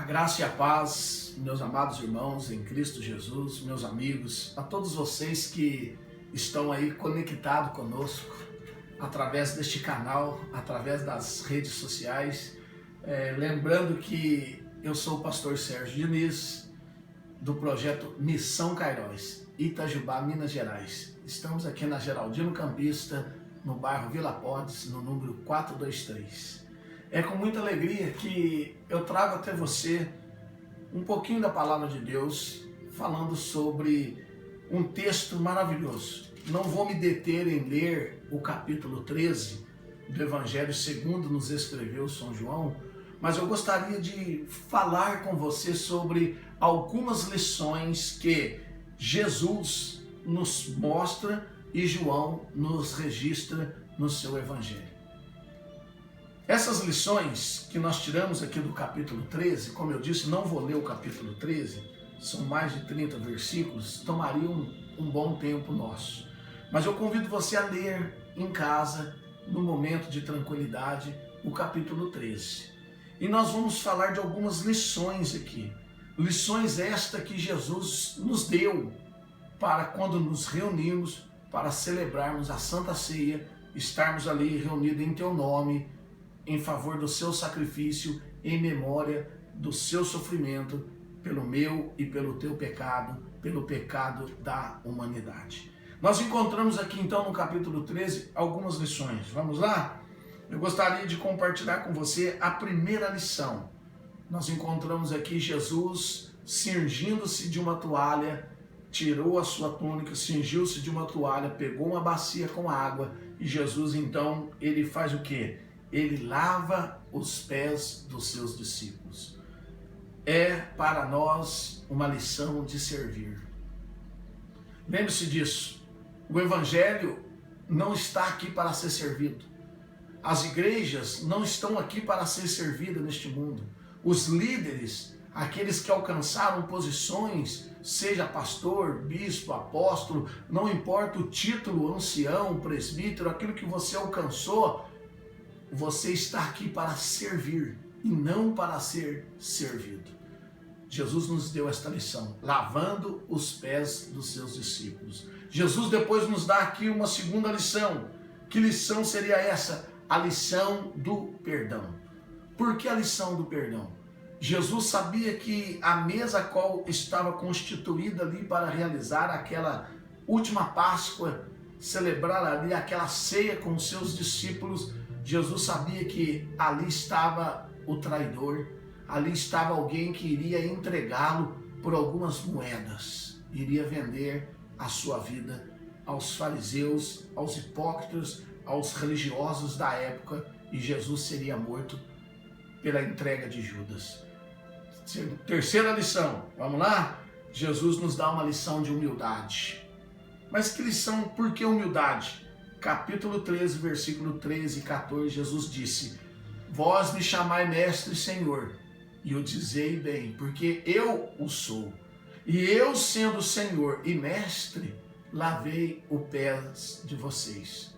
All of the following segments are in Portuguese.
graça e a paz, meus amados irmãos em Cristo Jesus, meus amigos, a todos vocês que estão aí conectados conosco através deste canal, através das redes sociais. Lembrando que eu sou o pastor Sérgio Diniz, do projeto Missão Cairóis, Itajubá, Minas Gerais. Estamos aqui na Geraldino Campista, no bairro Vila Podes, no número 423. É com muita alegria que eu trago até você um pouquinho da Palavra de Deus, falando sobre um texto maravilhoso. Não vou me deter em ler o capítulo 13 do Evangelho segundo nos escreveu São João, mas eu gostaria de falar com você sobre algumas lições que Jesus nos mostra e João nos registra no seu Evangelho. Essas lições que nós tiramos aqui do capítulo 13, como eu disse, não vou ler o capítulo 13, são mais de 30 versículos, tomariam um bom tempo nosso. Mas eu convido você a ler em casa, no momento de tranquilidade, o capítulo 13. E nós vamos falar de algumas lições aqui. Lições esta que Jesus nos deu para quando nos reunimos, para celebrarmos a Santa Ceia, estarmos ali reunidos em Teu nome, em favor do Seu sacrifício, em memória do Seu sofrimento, pelo meu e pelo Teu pecado, pelo pecado da humanidade. Nós encontramos aqui então no capítulo 13 algumas lições. Vamos lá? Eu gostaria de compartilhar com você a primeira lição. Nós encontramos aqui Jesus cingindo-se de uma toalha, tirou a sua túnica, cingiu-se de uma toalha, pegou uma bacia com água e Jesus então, ele faz o quê? Ele lava os pés dos seus discípulos. É para nós uma lição de servir. Lembre-se disso. O Evangelho não está aqui para ser servido. As igrejas não estão aqui para ser servidas neste mundo. Os líderes, aqueles que alcançaram posições, seja pastor, bispo, apóstolo, não importa o título, ancião, presbítero, aquilo que você alcançou, você está aqui para servir e não para ser servido. Jesus nos deu esta lição, lavando os pés dos seus discípulos. Jesus depois nos dá aqui uma segunda lição. Que lição seria essa? A lição do perdão. Por que a lição do perdão? Jesus sabia que a mesa a qual estava constituída ali para realizar aquela última Páscoa, celebrar ali aquela ceia com os seus discípulos, Jesus sabia que ali estava o traidor, ali estava alguém que iria entregá-lo por algumas moedas, iria vender a sua vida aos fariseus, aos hipócritas, aos religiosos da época, e Jesus seria morto pela entrega de Judas. Terceira lição, vamos lá? Jesus nos dá uma lição de humildade. Mas que lição, por que humildade? Capítulo 13, versículo 13 e 14, Jesus disse: Vós me chamai mestre e senhor, e eu dizei bem, porque eu o sou. E eu, sendo senhor e mestre, lavei os pés de vocês.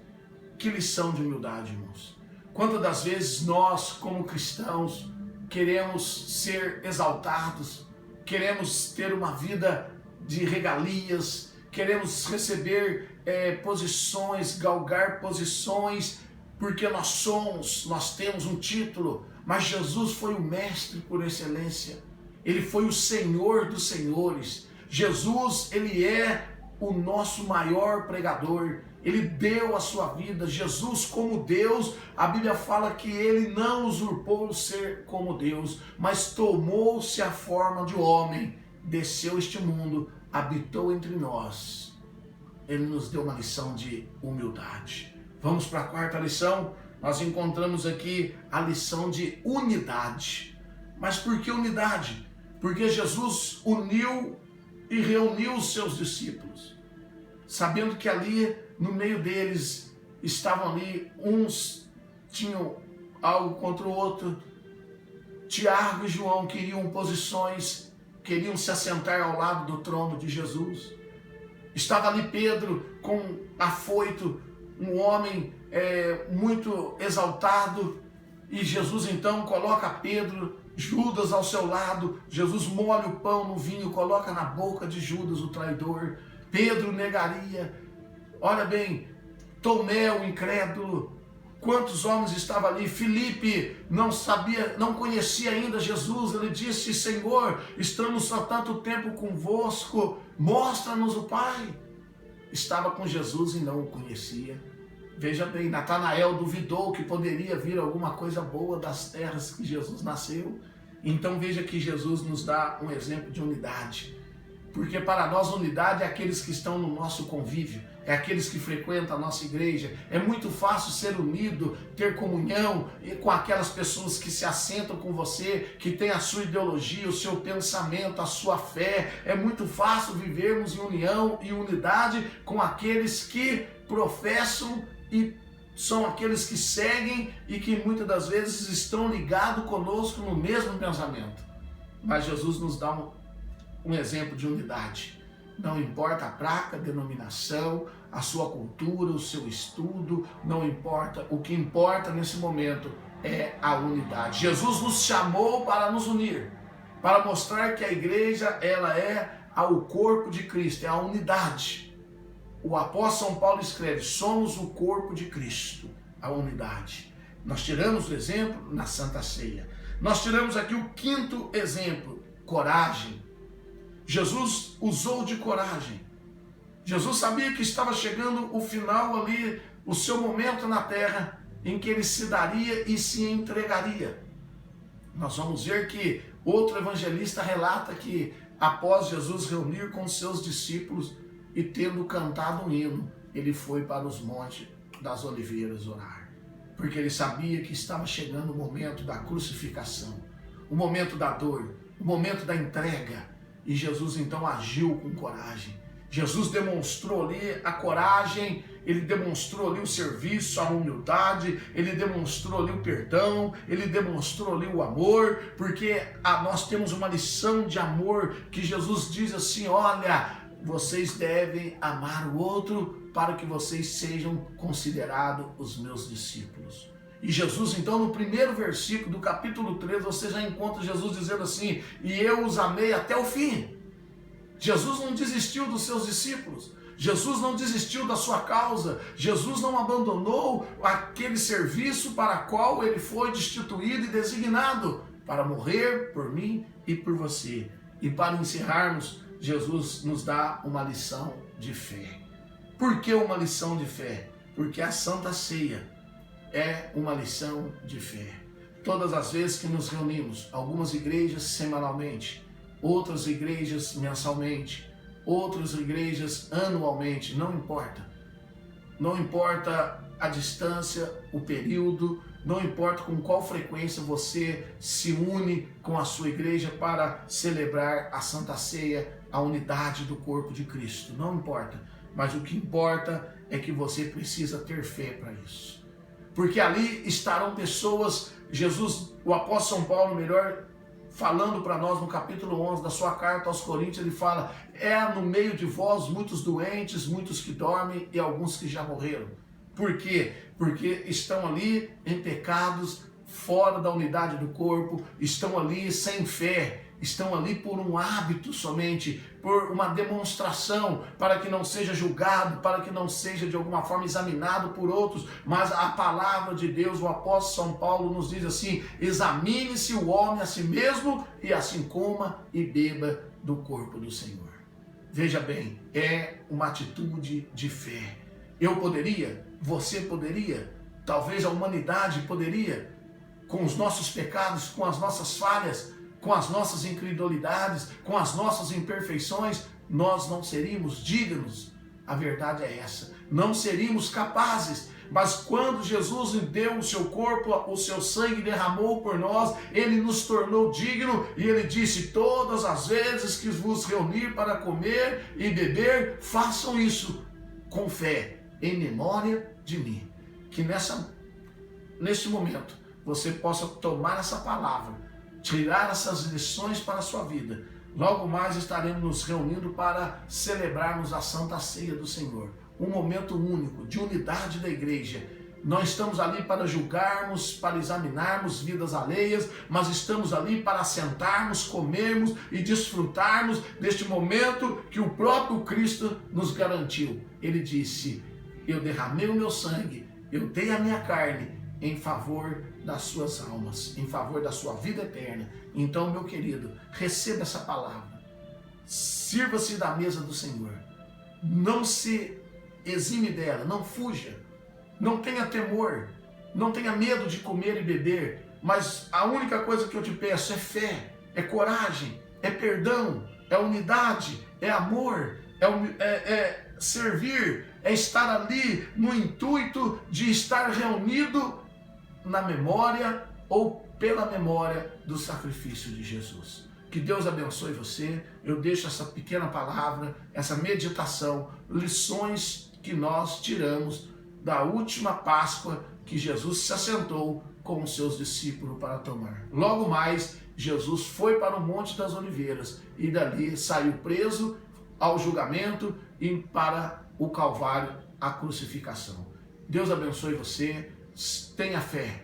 Que lição de humildade, irmãos. Quantas das vezes nós, como cristãos, queremos ser exaltados, queremos ter uma vida de regalias, queremos receber posições, galgar posições, porque nós temos um título, mas Jesus foi o mestre por excelência, ele foi o Senhor dos senhores. Jesus, ele é o nosso maior pregador, ele deu a sua vida. Jesus, como Deus, a Bíblia fala que ele não usurpou o ser como Deus, mas tomou-se a forma de homem, desceu este mundo, habitou entre nós. Ele nos deu uma lição de humildade. Vamos para a quarta lição. Nós encontramos aqui a lição de unidade. Mas por que unidade? Porque Jesus uniu e reuniu os seus discípulos, sabendo que ali no meio deles estavam ali, uns tinham algo contra o outro. Tiago e João queriam posições, queriam se assentar ao lado do trono de Jesus. Estava ali Pedro com afoito, um homem muito exaltado, E Jesus então coloca Pedro, Judas ao seu lado. Jesus molha o pão no vinho, coloca na boca de Judas, o traidor. Pedro negaria. Olha bem, Tomé, o incrédulo. Quantos homens estavam ali? Filipe não sabia, não conhecia ainda Jesus. Ele disse: Senhor, estamos há tanto tempo convosco, mostra-nos o Pai. Estava com Jesus e não o conhecia. Veja bem, Natanael duvidou que poderia vir alguma coisa boa das terras que Jesus nasceu. Então veja que Jesus nos dá um exemplo de unidade. Porque para nós unidade é aqueles que estão no nosso convívio, é aqueles que frequentam a nossa igreja. É muito fácil ser unido, ter comunhão com aquelas pessoas que se assentam com você, que têm a sua ideologia, o seu pensamento, a sua fé. É muito fácil vivermos em união e unidade com aqueles que professam e são aqueles que seguem e que muitas das vezes estão ligados conosco no mesmo pensamento. Mas Jesus nos dá um exemplo de unidade. Não importa a placa, a denominação, a sua cultura, o seu estudo, não importa. O que importa nesse momento é a unidade. Jesus nos chamou para nos unir, para mostrar que a igreja ela é o corpo de Cristo, é a unidade. O apóstolo São Paulo escreve: somos o corpo de Cristo, a unidade. Nós tiramos o exemplo na Santa Ceia. Nós tiramos aqui o quinto exemplo: coragem. Jesus usou de coragem. Jesus sabia que estava chegando o final ali, o seu momento na terra, em que ele se daria e se entregaria. Nós vamos ver que outro evangelista relata que após Jesus reunir com seus discípulos e tendo cantado um hino, ele foi para os montes das oliveiras orar. Porque ele sabia que estava chegando o momento da crucificação, o momento da dor, o momento da entrega. E Jesus então agiu com coragem. Jesus demonstrou ali a coragem, ele demonstrou ali o serviço, a humildade, ele demonstrou ali o perdão, ele demonstrou ali o amor, porque nós temos uma lição de amor que Jesus diz assim: olha, vocês devem amar o outro para que vocês sejam considerados os meus discípulos. E Jesus, então, no primeiro versículo do capítulo 3, você já encontra Jesus dizendo assim: e eu os amei até o fim. Jesus não desistiu dos seus discípulos. Jesus não desistiu da sua causa. Jesus não abandonou aquele serviço para o qual ele foi destituído e designado para morrer por mim e por você. E para encerrarmos, Jesus nos dá uma lição de fé. Por que uma lição de fé? Porque a Santa Ceia é uma lição de fé. Todas as vezes que nos reunimos, algumas igrejas semanalmente, outras igrejas mensalmente, outras igrejas anualmente, não importa. Não importa a distância, o período, não importa com qual frequência você se une com a sua igreja para celebrar a Santa Ceia, a unidade do corpo de Cristo. Não importa, mas o que importa é que você precisa ter fé para isso. Porque ali estarão pessoas, Jesus, o apóstolo São Paulo, melhor, falando para nós no capítulo 11 da sua carta aos Coríntios, ele fala: é no meio de vós muitos doentes, muitos que dormem e alguns que já morreram. Por quê? Porque estão ali em pecados, fora da unidade do corpo, estão ali sem fé, estão ali por um hábito somente, por uma demonstração, para que não seja julgado, para que não seja de alguma forma examinado por outros. Mas a palavra de Deus, o apóstolo São Paulo nos diz assim: examine-se o homem a si mesmo e assim coma e beba do corpo do Senhor. Veja bem, é uma atitude de fé. Eu poderia, você poderia, talvez a humanidade poderia, com os nossos pecados, com as nossas falhas, com as nossas incredulidades, com as nossas imperfeições, nós não seríamos dignos. A verdade é essa. Não seríamos capazes. Mas quando Jesus deu o seu corpo, o seu sangue derramou por nós, ele nos tornou digno e ele disse: todas as vezes que vos reunir para comer e beber, façam isso com fé, em memória de mim. Que neste momento você possa tomar essa palavra, tirar essas lições para a sua vida. Logo mais estaremos nos reunindo para celebrarmos a Santa Ceia do Senhor. Um momento único de unidade da igreja, Não estamos ali para julgarmos, para examinarmos vidas alheias, mas estamos ali para sentarmos, comermos e desfrutarmos deste momento que o próprio Cristo nos garantiu. Ele disse: eu derramei o meu sangue, eu dei a minha carne em favor das suas almas, em favor da sua vida eterna. Então, meu querido, receba essa palavra. Sirva-se da mesa do Senhor. Não se exime dela, não fuja. Não tenha temor, não tenha medo de comer e beber, mas a única coisa que eu te peço é fé, é coragem, é perdão, é unidade, é amor, é servir, é estar ali no intuito de estar reunido na memória ou pela memória do sacrifício de Jesus. Que Deus abençoe você. Eu deixo essa pequena palavra, essa meditação, lições que nós tiramos da última Páscoa que Jesus se assentou com os seus discípulos para tomar. Logo mais, Jesus foi para o Monte das Oliveiras e dali saiu preso ao julgamento e para o Calvário, a crucificação. Deus abençoe você, tenha fé,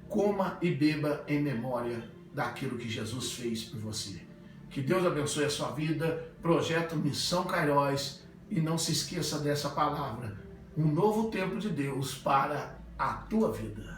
coma e beba em memória daquilo que Jesus fez por você. Que Deus abençoe a sua vida, projeto Missão Kairos, e não se esqueça dessa palavra: um novo tempo de Deus para a tua vida.